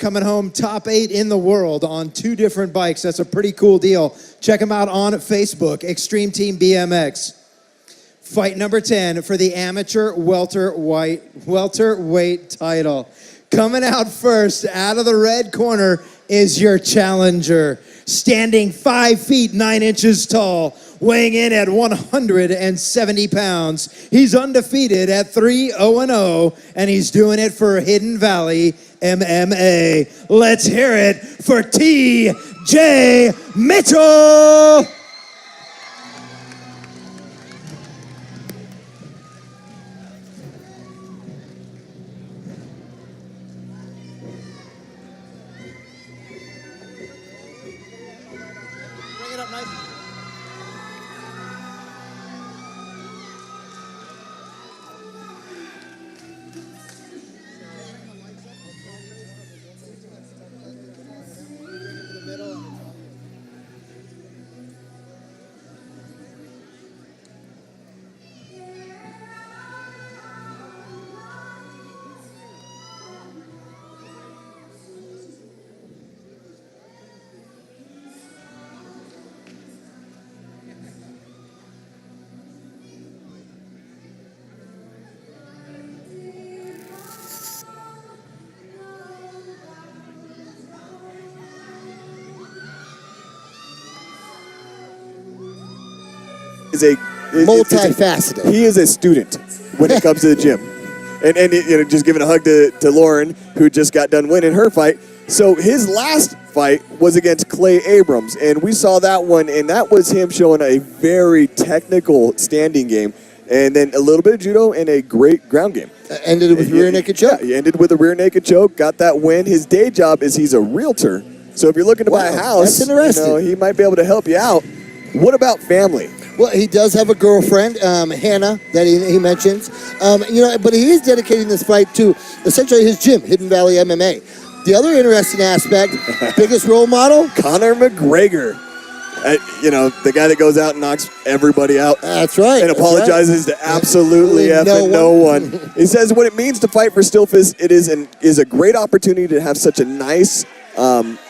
coming home top 8 in the world on 2 different bikes. That's a pretty cool deal. Check him out on Facebook, Extreme Team BMX. Fight number 10 for the amateur welterweight title. Coming out first, out of the red corner, is your challenger. Standing 5 feet 9 inches tall, weighing in at 170 pounds. He's undefeated at 3-0-0, and he's doing it for Hidden Valley MMA. Let's hear it for T.J. Mitchell! Bring it up nice. Multifaceted. He is a student when it comes to the gym. And just giving a hug to Lauren, who just got done winning her fight. So his last fight was against Clay Abrams, and we saw that one, and that was him showing a very technical standing game, and then a little bit of judo and a great ground game. Ended with rear naked choke. Yeah, he ended with a rear naked choke, got that win. His day job is he's a realtor. So if you're looking to buy a house, that's interesting. he might be able to help you out. What about family? Well, he does have a girlfriend, Hannah, that he mentions. But he is dedicating this fight to essentially his gym, Hidden Valley MMA. The other interesting aspect, biggest role model? Conor McGregor. The guy that goes out and knocks everybody out. That's right. And apologizes to absolutely no one. He says what it means to fight for Stillfist, it is a great opportunity to have such a nice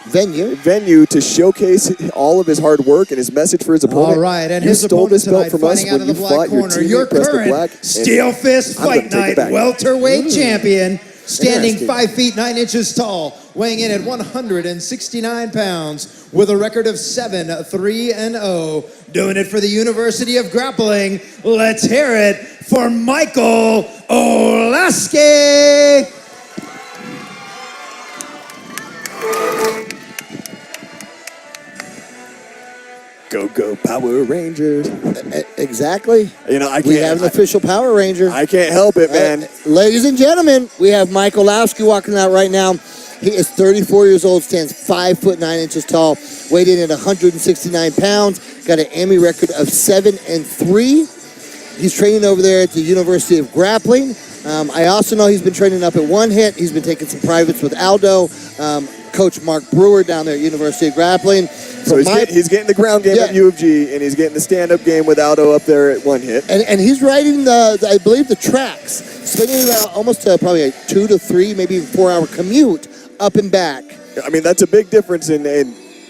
venue to showcase all of his hard work and his message for his opponent. All right, and you his stole opponent this belt tonight, from us fighting out when of the you black fought your corner, your teammate, Preston current Black. Steel Fist I'm gonna Fight take it Night back. welterweight champion, standing Interesting. 5 feet 9 inches tall, weighing in at 169 pounds, with a record of 7-3-0, doing it for the University of Grappling. Let's hear it for Michael Olaski. Go Power Rangers. Exactly. I can't. We have an official Power Ranger. I can't help it, man. Ladies and gentlemen, we have Mike Olowski walking out right now. He is 34 years old, stands 5 foot 9 inches tall, weighed in at 169 pounds, got an AMI record of 7-3. He's training over there at the University of Grappling. I also know he's been training up at One Hit. He's been taking some privates with Aldo. Coach Mark Brewer down there at University of Grappling. So he's getting the ground game at U of G, and he's getting the stand-up game with Aldo up there at One Hit. And he's riding I believe the tracks, spending about almost probably a 2 to 3, maybe even 4-hour commute up and back. I mean, that's a big difference in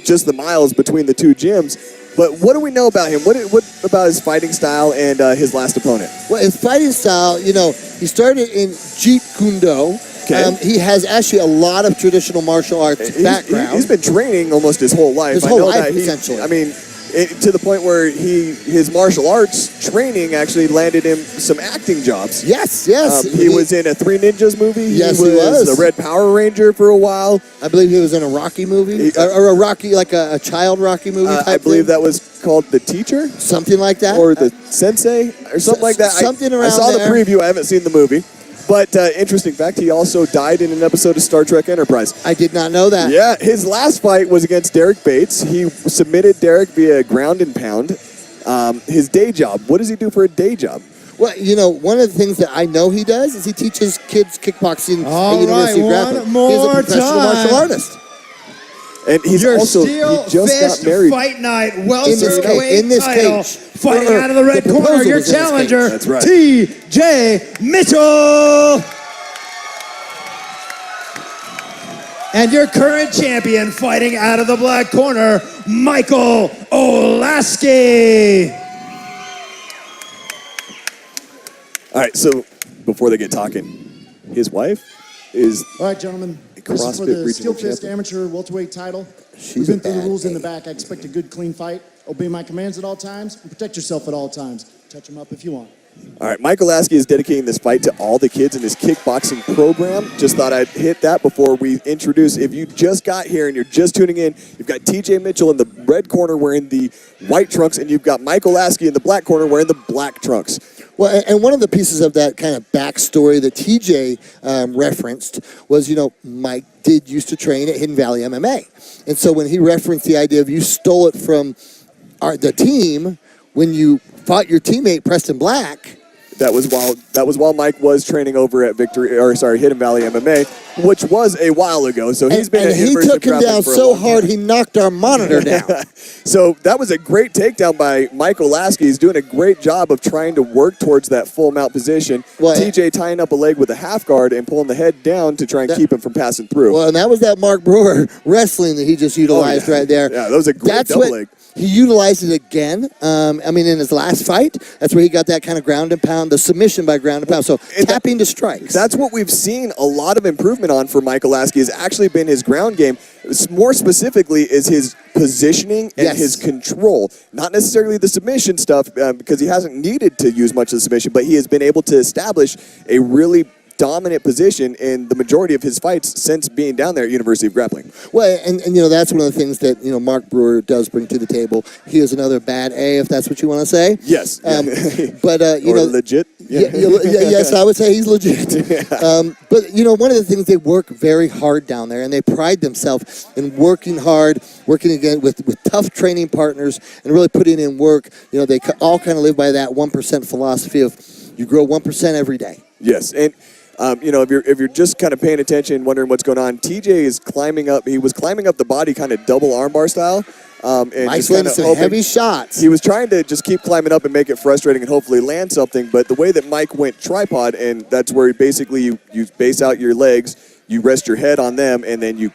just the miles between the two gyms. But what do we know about him? What about his fighting style and his last opponent? Well, his fighting style, he started in Jeet Kune Do. Okay. He has actually a lot of traditional martial arts background. He's been training almost his whole life. Essentially. I mean, to the point where his martial arts training actually landed him some acting jobs. Yes. He was in a Three Ninjas movie. Yes, he was the Red Power Ranger for a while. I believe he was in a Rocky movie, or a Rocky, like a child Rocky movie type I believe thing. that was called The Teacher. Something like that. Or The Sensei, or something like that. Something around I saw there. the preview. I haven't seen the movie. But interesting fact, he also died in an episode of Star Trek Enterprise. I did not know that. Yeah, his last fight was against Derek Bates. He submitted Derek via ground and pound. His day job, what does he do for a day job? Well, one of the things that I know he does is he teaches kids kickboxing at University of Grappling. He's a professional martial artist. And he's Your also, Steel he just Fist got married. Fight Night In welterweight this title. cage. Fighting out of the red corner, proposal your was in this challenger, cage. That's right. T.J. Mitchell. And your current champion fighting out of the black corner, Michael Olaski. All right, so before they get talking, his wife is All right, gentlemen. This is CrossFit for the regional Steel Fist champion. Amateur Welterweight title. She's We've been a through the bad rules in the egg. back. I expect a good, clean fight. Obey my commands at all times and protect yourself at all times. Touch them up if you want. All right, Michael Lasky is dedicating this fight to all the kids in his kickboxing program. Just thought I'd hit that before we introduce. If you just got here and you're just tuning in, you've got TJ Mitchell in the red corner wearing the white trunks, and you've got Michael Lasky in the black corner wearing the black trunks. Well, and one of the pieces of that kind of backstory that TJ referenced was, Mike did used to train at Hidden Valley MMA. And so when he referenced the idea of you stole it from the team when you fought your teammate Preston Black. That was while Mike was training over at Hidden Valley MMA, which was a while ago. So he's been and at he University took him of Grappling down for a so long hard time. he knocked our monitor down. So that was a great takedown by Michael Lasky. He's doing a great job of trying to work towards that full mount position. Well, TJ tying up a leg with a half guard and pulling the head down to try and keep him from passing through. Well, and that was that Mark Brewer wrestling that he just utilized right there. Yeah, that was a great double leg. He utilized it again. In his last fight, that's where he got that kind of ground and pound, the submission by ground and pound. So tapping to strikes. That's what we've seen a lot of improvement on for Michael Lasky has actually been his ground game. More specifically is his positioning and his control. Not necessarily the submission stuff because he hasn't needed to use much of the submission, but he has been able to establish a really dominant position in the majority of his fights since being down there at University of Grappling. Well, and that's one of the things that Mark Brewer does bring to the table. He is another bad A, if that's what you want to say. Yes. But legit. Yes, I would say he's legit. But one of the things, they work very hard down there, and they pride themselves in working hard, working again with tough training partners, and really putting in work. They all kind of live by that 1% philosophy of you grow 1% every day. Yes, and if you're just kind of paying attention, wondering what's going on, TJ is climbing up. He was climbing up the body, kind of double armbar style. And Mike's landing some heavy shots. He was trying to just keep climbing up and make it frustrating and hopefully land something. But the way that Mike went tripod, and that's where basically you base out your legs, you rest your head on them, and then you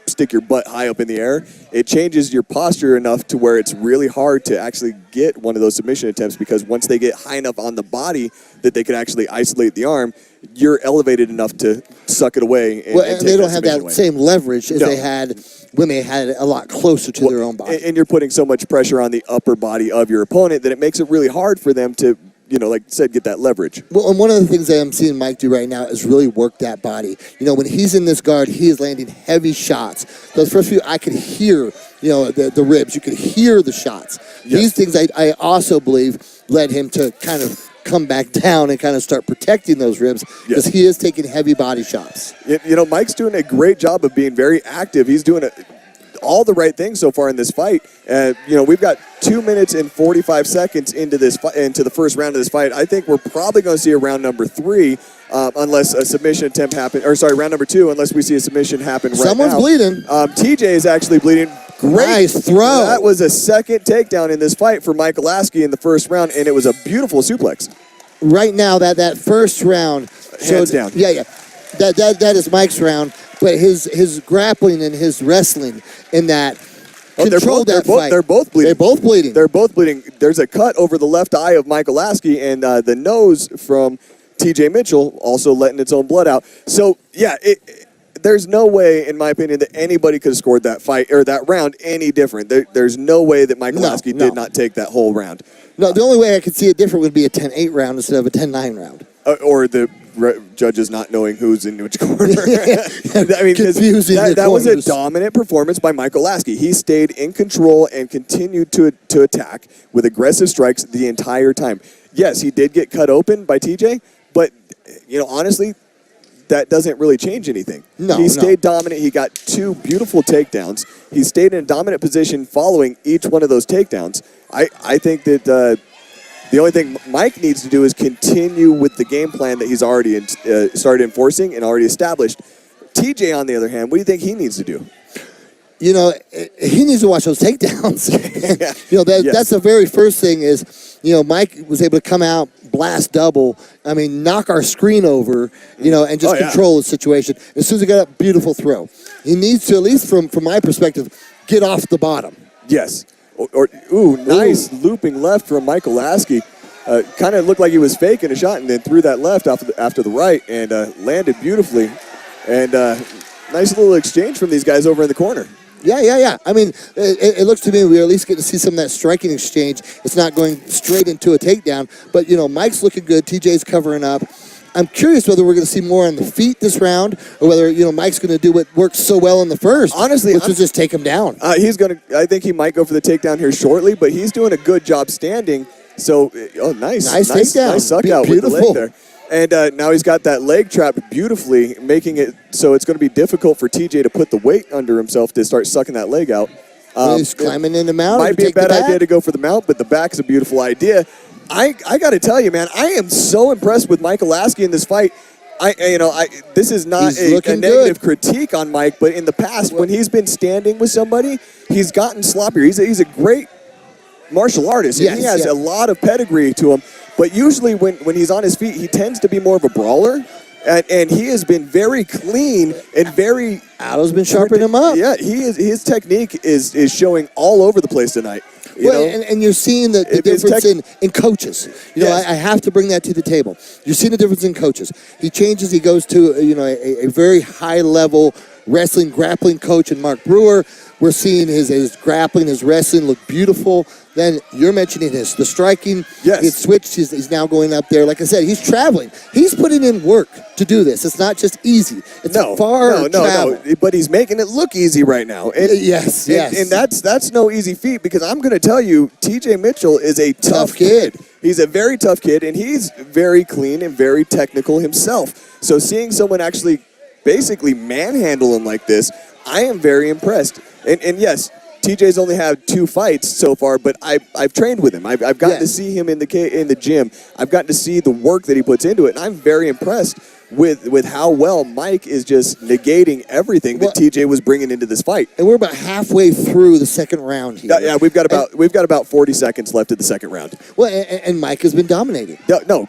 stick your butt high up in the air, it changes your posture enough to where it's really hard to actually get one of those submission attempts, because once they get high enough on the body that they can actually isolate the arm, you're elevated enough to suck it away. And take they don't have that away. same leverage as they had when they had it a lot closer to their own body. And you're putting so much pressure on the upper body of your opponent that it makes it really hard for them to, like I said, get that leverage. Well, and one of the things that I'm seeing Mike do right now is really work that body. When he's in this guard, he is landing heavy shots. Those first few, I could hear, the ribs. You could hear the shots. Yes. These things, I also believe, led him to kind of come back down and kind of start protecting those ribs, because he is taking heavy body shots. Mike's doing a great job of being very active. He's doing all the right things so far in this fight. We've got 2 minutes and 45 seconds into the first round of this fight. I think we're probably going to see a round number 3, unless a submission attempt happens. Or sorry, round number 2, unless we see a submission happen right now. Someone's bleeding. TJ is actually bleeding. Great. Nice throw. That was a second takedown in this fight for Michael Lasky in the first round, and it was a beautiful suplex. Right now, that first round, Hands down. Yeah. That is Mike's round, but his grappling and his wrestling in that controlled that fight. They're both bleeding. They're both bleeding. They're both bleeding. There's a cut over the left eye of Michael Lasky, and the nose from TJ Mitchell also letting its own blood out. So, yeah, there's no way, in my opinion, that anybody could have scored that fight or that round any different. There's no way that Michael Lasky did not take that whole round. No, the only way I could see it different would be a 10-8 round instead of a 10-9 round. Or the judges not knowing who's in which corner. I mean, confusing. That was a dominant performance by Michael Lasky. He stayed in control and continued to attack with aggressive strikes the entire time. Yes, he did get cut open by TJ, but honestly, that doesn't really change anything. He stayed dominant. He got 2 beautiful takedowns. He stayed in a dominant position following each one of those takedowns. I think that the only thing Mike needs to do is continue with the game plan that he's already started enforcing and already established. TJ, on the other hand, what do you think he needs to do? He needs to watch those takedowns. That's the very first thing is, Mike was able to come out, blast double, knock our screen over, and just control the situation. As soon as he got up, beautiful throw. He needs to, at least from my perspective, get off the bottom. Yes. Nice looping left from Michael Lasky. Kind of looked like he was faking a shot and then threw that left after the right and landed beautifully. And nice little exchange from these guys over in the corner. Yeah. I mean, it looks to me we at least get to see some of that striking exchange. It's not going straight into a takedown. But, Mike's looking good. TJ's covering up. I'm curious whether we're going to see more on the feet this round or whether, Mike's going to do what worked so well in the first. Honestly, which was just take him down. I think he might go for the takedown here shortly, but he's doing a good job standing. So, nice takedown. Nice suck out with the leg there. And now he's got that leg trapped beautifully, making it so it's going to be difficult for TJ to put the weight under himself to start sucking that leg out. He's climbing in the mount. Might be a bad idea to go for the mount, but the back is a beautiful idea. I got to tell you, man, I am so impressed with Michael Lasky in this fight. This is not a negative critique on Mike, but in the past, when he's been standing with somebody, he's gotten sloppier. He's a great martial artist, and he has a lot of pedigree to him. But usually when he's on his feet, he tends to be more of a brawler. And he has been very clean and very... Aldo's been sharpening him up. Yeah, his technique is showing all over the place tonight. And you're seeing the difference in coaches. I have to bring that to the table. You're seeing the difference in coaches. He changes. He goes to a very high-level wrestling, grappling coach in Mark Brewer. We're seeing his grappling, his wrestling look beautiful. Then you're mentioning the striking. Yes. It's switched. He's now going up there. Like I said, he's traveling. He's putting in work to do this. It's not just easy. It's far travel. No. But he's making it look easy right now. And, yes. And that's no easy feat because I'm going to tell you, TJ Mitchell is a tough kid. He's a very tough kid, and he's very clean and very technical himself. So seeing someone actually basically manhandle him like this, I am very impressed. And yes, TJ's only had 2 fights so far, but I've trained with him. I've gotten to see him in the gym. I've gotten to see the work that he puts into it, and I'm very impressed with how well Mike is just negating everything that TJ was bringing into this fight. And we're about halfway through the second round here. Yeah, we've got about 40 seconds left of the second round. Well, and Mike has been dominating. No.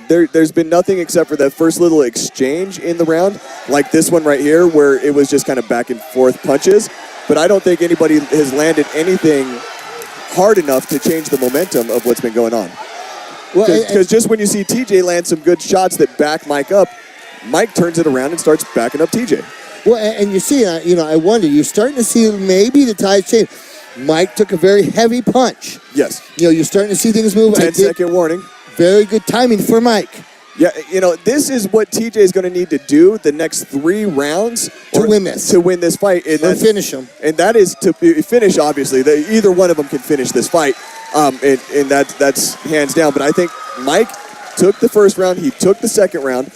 There's been nothing except for that first little exchange in the round, like this one right here, where it was just kind of back and forth punches. But I don't think anybody has landed anything hard enough to change the momentum of what's been going on. Because just when you see TJ land some good shots that back Mike up, Mike turns it around and starts backing up TJ. Well, and you see, I wonder, you're starting to see maybe the tide change. Mike took a very heavy punch. Yes. You're starting to see things move. 10-second warning. Very good timing for Mike. Yeah, this is what TJ is going to need to do the next 3 rounds to win this. To win this fight. And finish him. And that is to finish, obviously. Either one of them can finish this fight. And that's hands down. But I think Mike took the first round. He took the second round.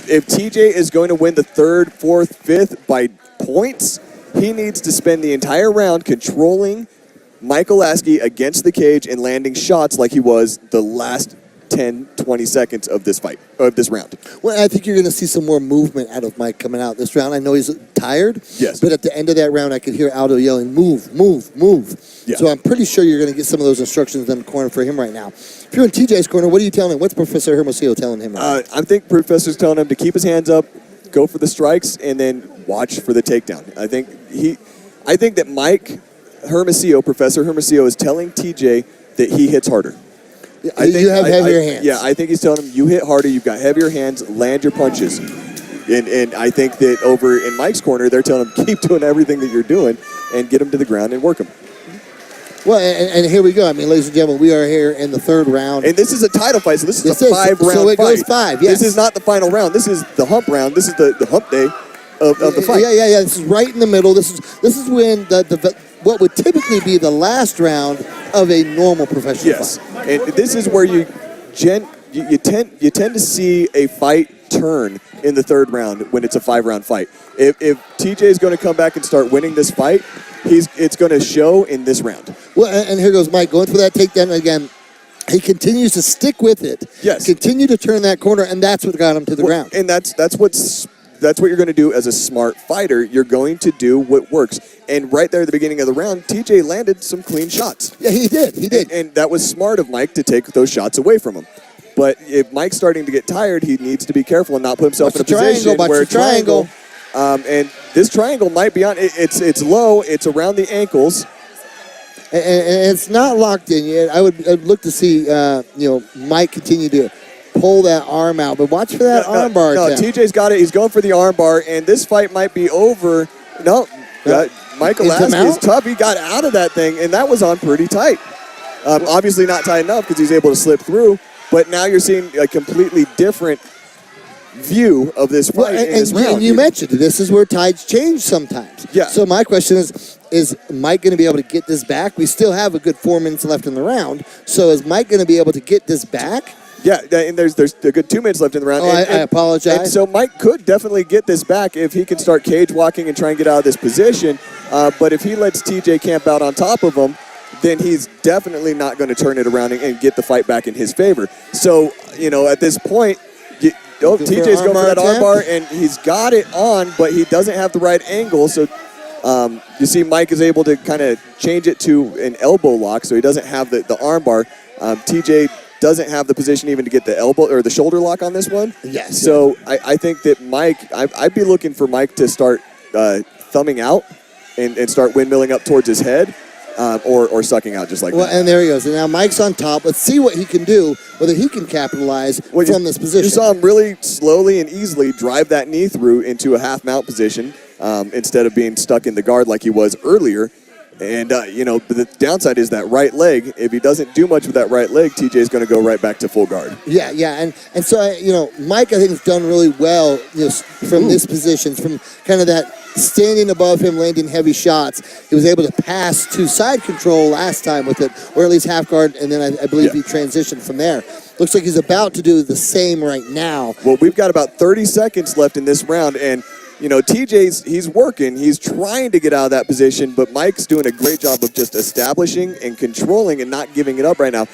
If TJ is going to win the 3rd, 4th, 5th by points, he needs to spend the entire round controlling Michael Lasky against the cage and landing shots like he was the last 10, 20 seconds of this fight, of this round. Well, I think you're going to see some more movement out of Mike coming out this round. I know he's tired. Yes. But at the end of that round, I could hear Aldo yelling, move, move, move. Yeah. So I'm pretty sure you're going to get some of those instructions in the corner for him right now. If you're in TJ's corner, what are you telling him? What's Professor Hermosillo telling him right now? I think Professor's telling him to keep his hands up, go for the strikes, and then watch for the takedown. I think that Mike Hermosillo, Professor Hermosillo, is telling TJ that he hits harder. You have heavier hands. Yeah, I think he's telling him you hit harder, you've got heavier hands, land your punches. And I think that over in Mike's corner, they're telling him keep doing everything that you're doing and get him to the ground and work him. Well, and here we go. I mean, ladies and gentlemen, we are here in the 3rd round. And this is a title fight, so this is a 5-round fight. So it goes 5, yes. This is not the final round. This is the hump round. This is the hump day of the fight. Yeah. This is right in the middle. This is when the what would typically be the last round of a normal professional fight. And this is where you tend to see a fight turn in the 3rd round when it's a 5-round fight. If TJ is going to come back and start winning this fight, it's going to show in this round. Well, and here goes Mike going for that takedown again. He continues to stick with it. Yes. Continue to turn that corner, and that's what got him to the ground. And that's what you're going to do as a smart fighter. You're going to do what works. And right there at the beginning of the round, TJ landed some clean shots. Yeah, he did. And that was smart of Mike to take those shots away from him. But if Mike's starting to get tired, he needs to be careful and not put himself in a position where And this triangle might be on. It's low. It's around the ankles. And it's not locked in yet. I'd look to see, Mike continue to pull that arm out. But watch for that arm bar No, attempt. TJ's got it. He's going for the arm bar, and this fight might be over. No, Michael Is him Lasky is out? tough. He got out of that thing, and that was on pretty tight. Obviously not tight enough because he's able to slip through, but now you're seeing a completely different view of this fight. in this round. And you mentioned this is where tides change sometimes. Yeah. So my question is Mike going to be able to get this back? We still have a good 4 minutes left in the round. So is Mike going to be able to get this back? Yeah, and there's a good 2 minutes left in the round. Oh, and, I apologize. And so Mike could definitely get this back if he can start cage walking and try and get out of this position. But if he lets TJ camp out on top of him, then he's definitely not going to turn it around and get the fight back in his favor. So, at this point, TJ's going for that armbar, and he's got it on, but he doesn't have the right angle. So you see Mike is able to kind of change it to an elbow lock, so he doesn't have the armbar. TJ doesn't have the position even to get the elbow or the shoulder lock on this one. Yes. So I think that Mike, I'd be looking for Mike to start thumbing out and start windmilling up towards his head. Or sucking out just like Well, that. and there he goes. And now Mike's on top. Let's see what he can do, whether he can capitalize from this position. You saw him really slowly and easily drive that knee through into a half mount position instead of being stuck in the guard like he was earlier. And, the downside is that right leg. If he doesn't do much with that right leg, TJ is going to go right back to full guard. Yeah. And so, Mike, I think, has done really well from this position, from kind of that standing above him, landing heavy shots. He was able to pass to side control last time with it, or at least half guard, and then I believe he transitioned from there. Looks like he's about to do the same right now. Well, we've got about 30 seconds left in this round, and he's working. He's trying to get out of that position, but Mike's doing a great job of just establishing and controlling and not giving it up right now.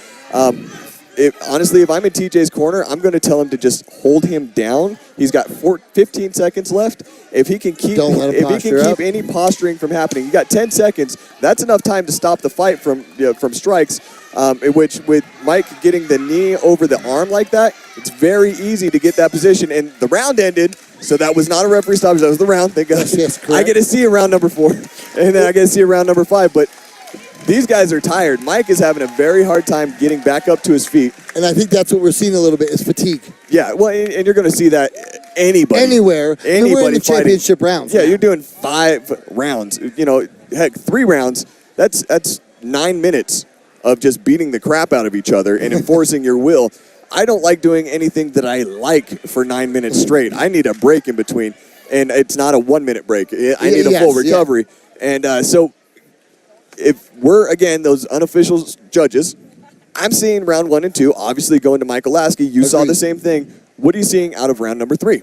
Honestly, if I'm in TJ's corner, I'm going to tell him to just hold him down. He's got 15 seconds left. If he can keep, any posturing from happening, you got 10 seconds. That's enough time to stop the fight from strikes. Which with Mike getting the knee over the arm like that, it's very easy to get that position. And the round ended, so that was not a referee stoppage. That was the round. Thank God. Yes, I get to see a round number 4, and then I get to see a round number 5. But these guys are tired. Mike is having a very hard time getting back up to his feet. And I think that's what we're seeing a little bit is fatigue. Yeah, well, and you're going to see that Anywhere. We're in the championship rounds. Yeah, you're doing 5 rounds. Heck, 3 rounds. That's 9 minutes of just beating the crap out of each other and enforcing your will. I don't like doing anything that I like for 9 minutes straight. I need a break in between, and it's not a 1 minute break. I need a full recovery. And so if we're, again, those unofficial judges, I'm seeing round 1 and 2 obviously going to Michael Lasky. You saw the same thing. What are you seeing out of round number 3?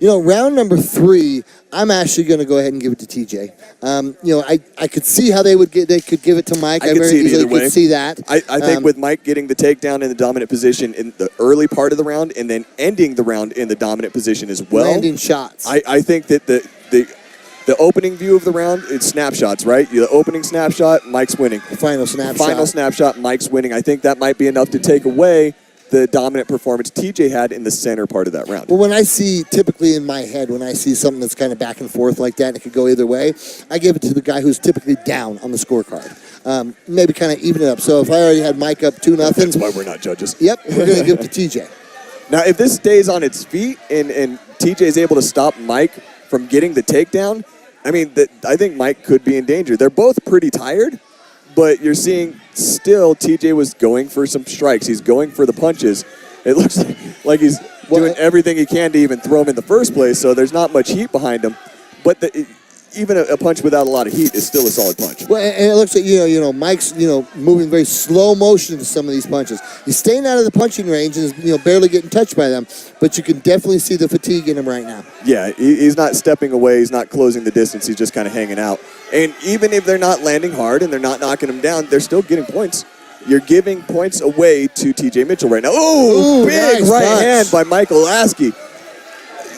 Round number 3, I'm actually going to go ahead and give it to TJ. I could see how they could give it to Mike. I could see it either way. Could see that. I think with Mike getting the takedown in the dominant position in the early part of the round and then ending the round in the dominant position as well. Landing shots. I think that the opening view of the round is snapshots, right? The opening snapshot, Mike's winning. The final snapshot. Final snapshot, Mike's winning. I think that might be enough to take away the dominant performance TJ had in the center part of that round. Well, when I see, typically in my head, when I see something that's kind of back and forth like that and it could go either way, I give it to the guy who's typically down on the scorecard. Maybe kind of even it up. So if I already had Mike up 2-0. That's why we're not judges. Yep, we're going to give it to TJ. Now, if this stays on its feet and TJ is able to stop Mike from getting the takedown, I think Mike could be in danger. They're both pretty tired, but you're seeing still TJ was going for some strikes. He's going for the punches. It looks like he's doing everything he can to even throw him in the first place, so there's not much heat behind him. But even a punch without a lot of heat is still a solid punch. Well, and it looks like Mike's moving very slow motion to some of these punches. He's staying out of the punching range and is barely getting touched by them, but you can definitely see the fatigue in him right now. Yeah, he's not stepping away. He's not closing the distance. He's just kind of hanging out. And even if they're not landing hard and they're not knocking him down, they're still getting points. You're giving points away to TJ Mitchell right now. Oh, big nice right punch. hand by Michael Lasky.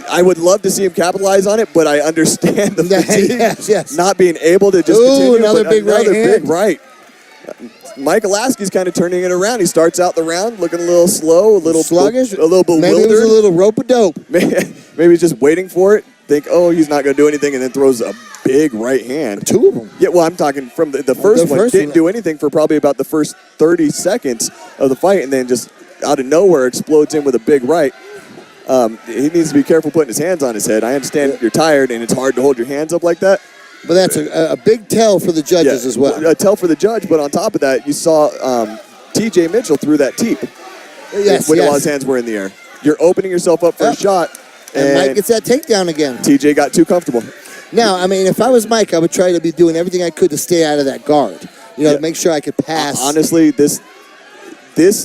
I would love to see him capitalize on it, but I understand the fatigue, yes. not being able to just continue. Another big right hand. Big right. Michael Lasky's kind of turning it around. He starts out the round looking a little slow, a little sluggish, a little bewildered. Maybe it was a little rope-a-dope. Maybe he's just waiting for it. think, oh, he's not going to do anything, and then throws a big right hand. 2 of them. Yeah, well, I'm talking from the first one. Didn't do anything for probably about the first 30 seconds of the fight, and then just out of nowhere explodes in with a big right. He needs to be careful putting his hands on his head. I understand you're tired, and it's hard to hold your hands up like that. But that's a big tell for the judges as well. A tell for the judge, but on top of that, you saw T.J. Mitchell threw that teep while his hands were in the air. You're opening yourself up for a shot, and Mike gets that takedown again. T.J. got too comfortable. Now, I mean, if I was Mike, I would try to be doing everything I could to stay out of that guard. To make sure I could pass. Honestly, this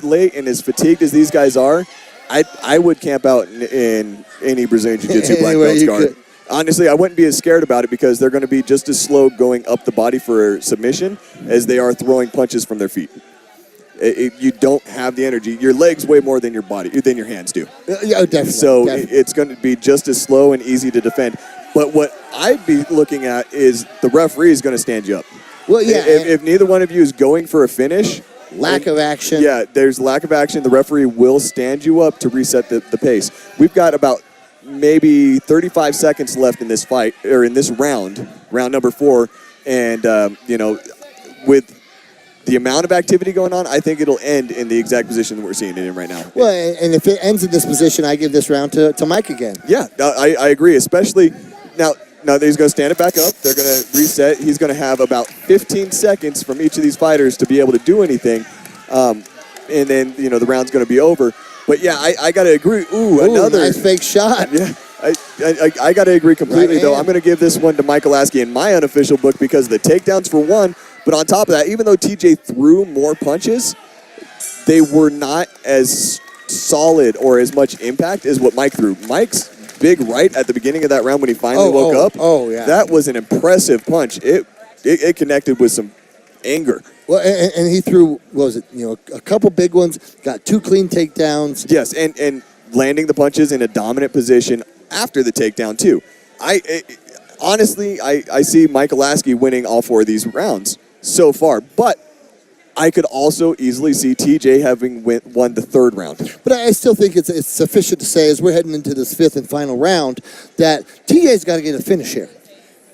late and as fatigued as these guys are, I would camp out in any Brazilian Jiu-Jitsu black belt's guard. Honestly, I wouldn't be as scared about it because they're going to be just as slow going up the body for submission as they are throwing punches from their feet. You don't have the energy. Your legs weigh more than your hands do. Yeah, definitely. So it's going to be just as slow and easy to defend. But what I'd be looking at is the referee is going to stand you up. Well, yeah. If neither one of you is going for a finish, lack of action. Yeah, there's lack of action. The referee will stand you up to reset the pace. We've got about maybe 35 seconds left in this fight, or in this round number 4. And, with the amount of activity going on, I think it'll end in the exact position that we're seeing it in right now. Well, and if it ends in this position, I give this round to Mike again. Yeah, I agree, especially now that he's going to stand it back up. They're going to reset. He's going to have about 15 seconds from each of these fighters to be able to do anything. And then, the round's going to be over. But, yeah, I got to agree. Ooh, another. Nice fake shot. Yeah, I got to agree completely, though. I'm going to give this one to Michael Askey in my unofficial book because of the takedowns for one. But on top of that, even though TJ threw more punches, they were not as solid or as much impact as what Mike threw. Mike's big right at the beginning of that round when he finally woke up. Oh, yeah. That was an impressive punch. It connected with some anger. Well, and he threw, a couple big ones, got 2 clean takedowns. Yes, and landing the punches in a dominant position after the takedown, too. Honestly, I see Michael Askey winning all 4 of these rounds so far, but I could also easily see TJ having won the 3rd round. But I still think it's sufficient to say, as we're heading into this 5th and final round, that TJ's got to get a finish here.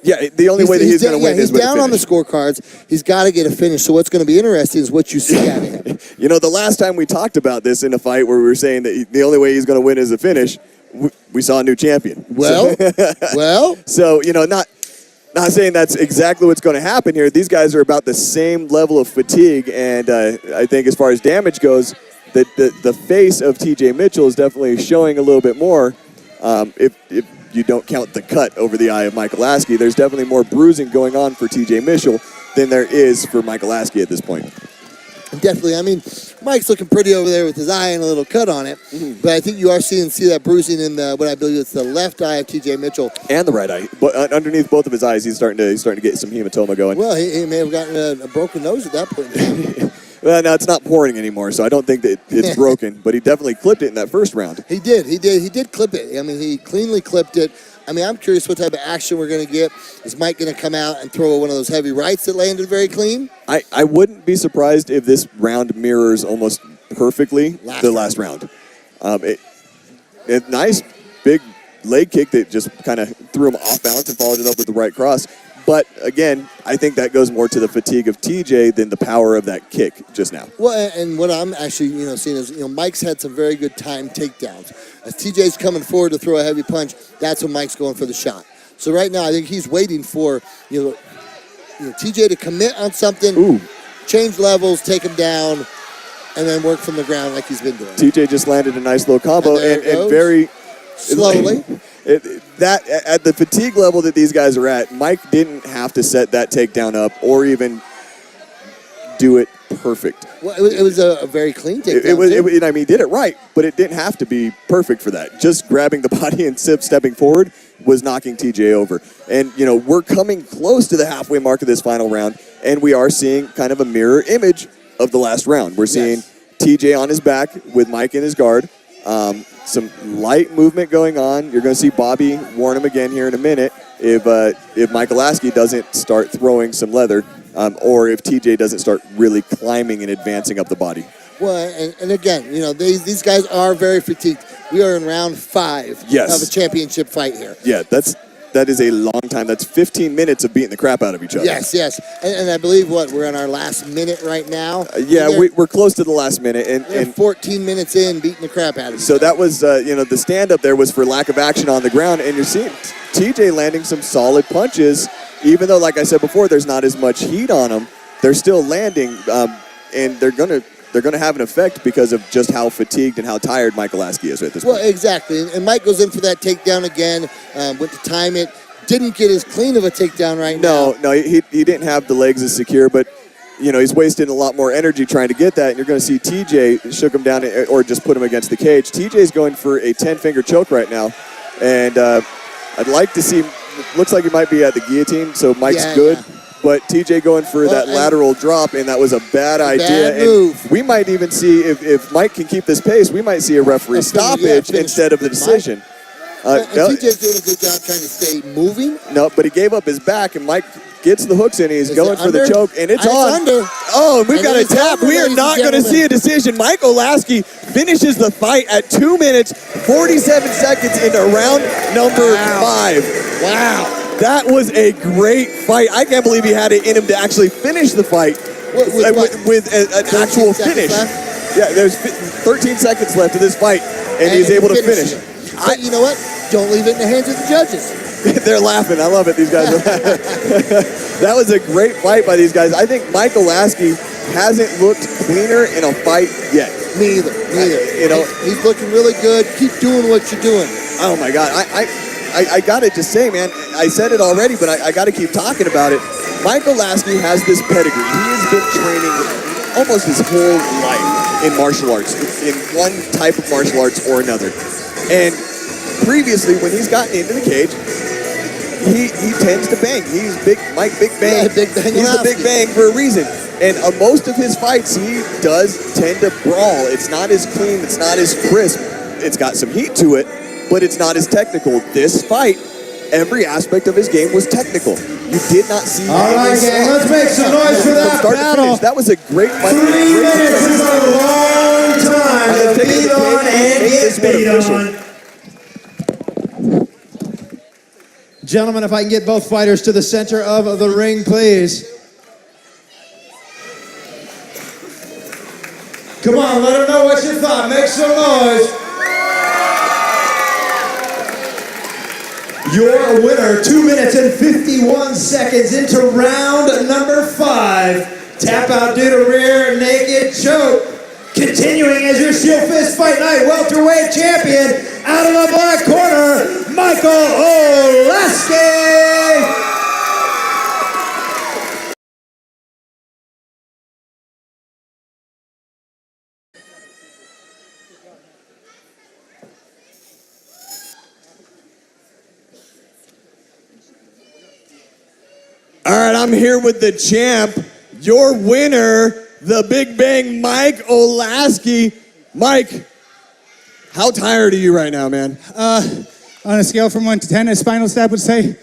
Yeah, the only way that he's going to win is with a finish. He's down on the scorecards. He's got to get a finish. So what's going to be interesting is what you see out of him. The last time we talked about this in a fight where we were saying that the only way he's going to win is a finish, we saw a new champion. Well. So, not saying that's exactly what's going to happen here. These guys are about the same level of fatigue, and I think as far as damage goes, the face of TJ Mitchell is definitely showing a little bit more. If you don't count the cut over the eye of Michael Askey, there's definitely more bruising going on for TJ Mitchell than there is for Michael Askey at this point. Definitely. I mean, Mike's looking pretty over there with his eye and a little cut on it. Mm-hmm. But I think you are see that bruising in what I believe is the left eye of TJ Mitchell. And the right eye. But underneath both of his eyes, he's starting to get some hematoma going. Well, he may have gotten a broken nose at that point in time. Well, no, it's not pouring anymore, so I don't think that it's broken. But he definitely clipped it in that first round. He did clip it. I mean, he cleanly clipped it. I mean, I'm curious what type of action we're going to get. Is Mike going to come out and throw one of those heavy rights that landed very clean? I wouldn't be surprised if this round mirrors almost perfectly the last round. A nice big leg kick that just kind of threw him off balance and followed it up with the right cross. But again, I think that goes more to the fatigue of TJ than the power of that kick just now. Well, and what I'm actually seeing is Mike's had some very good time takedowns. As TJ's coming forward to throw a heavy punch, that's when Mike's going for the shot. So right now, I think he's waiting for TJ to commit on something, change levels, take him down, and then work from the ground like he's been doing. TJ just landed a nice little combo and very slowly. At the fatigue level that these guys are at, Mike didn't have to set that takedown up or even do it perfect. Well, it was a very clean takedown. He did it right, but it didn't have to be perfect for that. Just grabbing the body and stepping forward was knocking TJ over. And, we're coming close to the halfway mark of this final round, and we are seeing kind of a mirror image of the last round. We're seeing TJ on his back with Mike in his guard. Some light movement going on. You're going to see Bobby warn him again here in a minute if Michael Askey doesn't start throwing some leather or if TJ doesn't start really climbing and advancing up the body. Well, and again, you know, these guys are very fatigued. We are in round 5 Yes. of a championship fight here. Yeah, that is a long time. That's 15 minutes of beating the crap out of each other. Yes. And I believe, we're on our last minute right now. Yeah, And we're close to the last minute. they're And 14 minutes in, beating the crap out of each so other. that was, the stand-up there was for lack of action on the ground. And you're seeing TJ landing some solid punches. Even though, like I said before, there's not as much heat on them, they're still landing. And they're gonna have an effect because of just how fatigued and how tired Michael Askey is at this Well, point. exactly. And Mike goes in for that takedown again, went to time it. Didn't get as clean of a takedown right now. No, he didn't have the legs as secure, but he's wasting a lot more energy trying to get that, and you're going to see TJ shook him down or just put him against the cage. TJ's going for a 10-finger choke right now, and I'd like to see. Looks like he might be at the guillotine, so Mike's good. Yeah. But TJ going for that lateral drop, and that was a bad idea. Bad move. And we might even see if Mike can keep this pace, we might see a referee stoppage instead of the decision. And TJ's doing a good job trying to stay moving. No, but he gave up his back, and Mike gets the hooks in. He's Is going it for the under? choke, and it's It's on. under. Oh, and we've And got a it's tap. over, We are ladies not and going to see a decision. Mike Olasky finishes the fight at 2 minutes, 47 seconds into round number 5. Wow. That was a great fight. I can't believe he had it in him to actually finish the fight with an 13 actual seconds finish. left? Yeah, there's 13 seconds left of this fight, and he's able to finish. it. But you know what? Don't leave it in the hands of the judges. They're laughing. I love it. These guys. That was a great fight by these guys. I think Michael Lasky hasn't looked cleaner in a fight yet. Me either. He's looking really good. Keep doing what you're doing. Oh my God. I gotta just say, man. I said it already, but I gotta keep talking about it. Michael Lasky has this pedigree. He has been training almost his whole life in martial arts, in one type of martial arts or another. And previously, when he's gotten into the cage, he tends to bang. He's Mike Big Bang. Yeah, Big Bang He's the Lasky. Big Bang for a reason. And most of his fights, he does tend to brawl. It's not as clean. It's not as crisp. It's got some heat to it, but it's not as technical. This fight, every aspect of his game was technical. You did not see. All right, gang, let's make some noise for from that start to battle. finish. That was a great fight. 3 minutes is a long time to beat on and get beat on. Gentlemen, if I can get both fighters to the center of the ring, please. Come on, let them know what you thought. Make some noise. Your winner, 2 minutes and 51 seconds into round number 5. Tap out due to rear naked choke. Continuing as your Steel Fist Fight Night welterweight champion, out of the black corner, Michael Olasky. All right, I'm here with the champ, your winner, the Big Bang, Mike Olasky. Mike, how tired are you right now, man? On a scale from 1 to 10, a spinal stab would say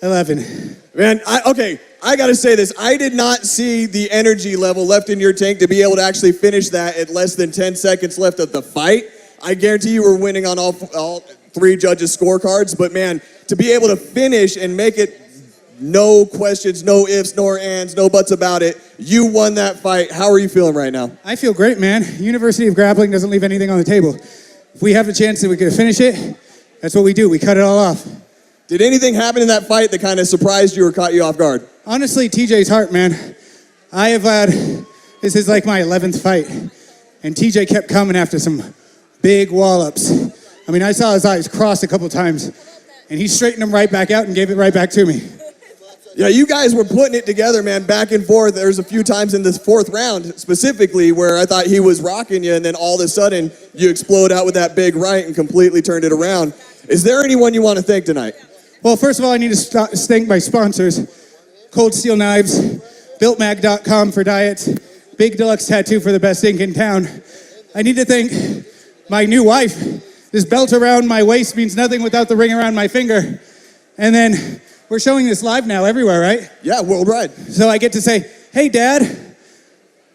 11. Man, I gotta say this. I did not see the energy level left in your tank to be able to actually finish that at less than 10 seconds left of the fight. I guarantee you were winning on all 3 judges' scorecards, but man, to be able to finish and make it no questions, no ifs, nor ands, no buts about it, you won that fight. How are you feeling right now? I feel great, man. University of Grappling doesn't leave anything on the table. If we have the chance that we could finish it, that's what we do. We cut it all off. Did anything happen in that fight that kind of surprised you or caught you off guard? Honestly, TJ's heart, man. I have had, this is like my 11th fight, and TJ kept coming after some big wallops. I mean, I saw his eyes cross a couple times, and he straightened them right back out and gave it right back to me. Yeah, you guys were putting it together, man, back and forth. There's a few times in this 4th round specifically where I thought he was rocking you, and then all of a sudden you explode out with that big right and completely turned it around. Is there anyone you want to thank tonight? Well, first of all, I need to thank my sponsors, Cold Steel Knives, BuiltMag.com for diets, Big Deluxe Tattoo for the best ink in town. I need to thank my new wife. This belt around my waist means nothing without the ring around my finger. And then we're showing this live now everywhere, right? Yeah, worldwide. So I get to say, hey, Dad,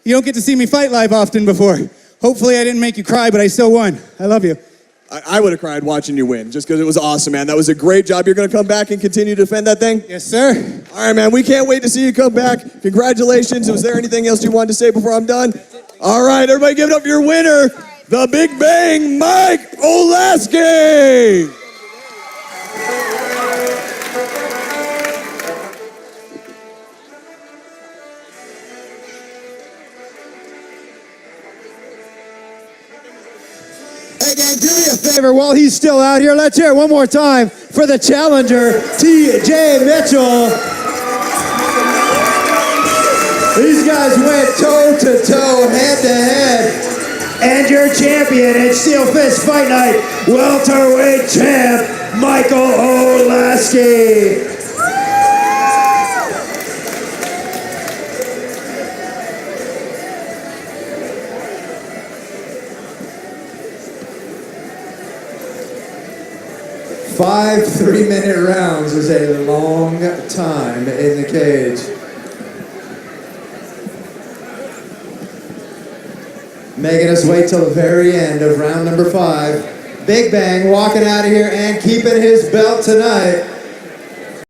you don't get to see me fight live often before. Hopefully I didn't make you cry, but I still won. I love you. I would have cried watching you win just because it was awesome, man. That was a great job. You're going to come back and continue to defend that thing? Yes, sir. All right, man. We can't wait to see you come back. Congratulations. Was there anything else you wanted to say before I'm done? All right, everybody give it up for your winner, the Big Bang, Mike Olaski. Hey, gang, do me a favor while he's still out here. Let's hear it one more time for the challenger, T.J. Mitchell. These guys went toe-to-toe, head-to-head. And your champion in Steel Fist Fight Night, welterweight champ, Michael Olaski. Five 3-minute rounds is a long time in the cage. Making us wait till the very end of round number 5. Big Bang walking out of here and keeping his belt tonight.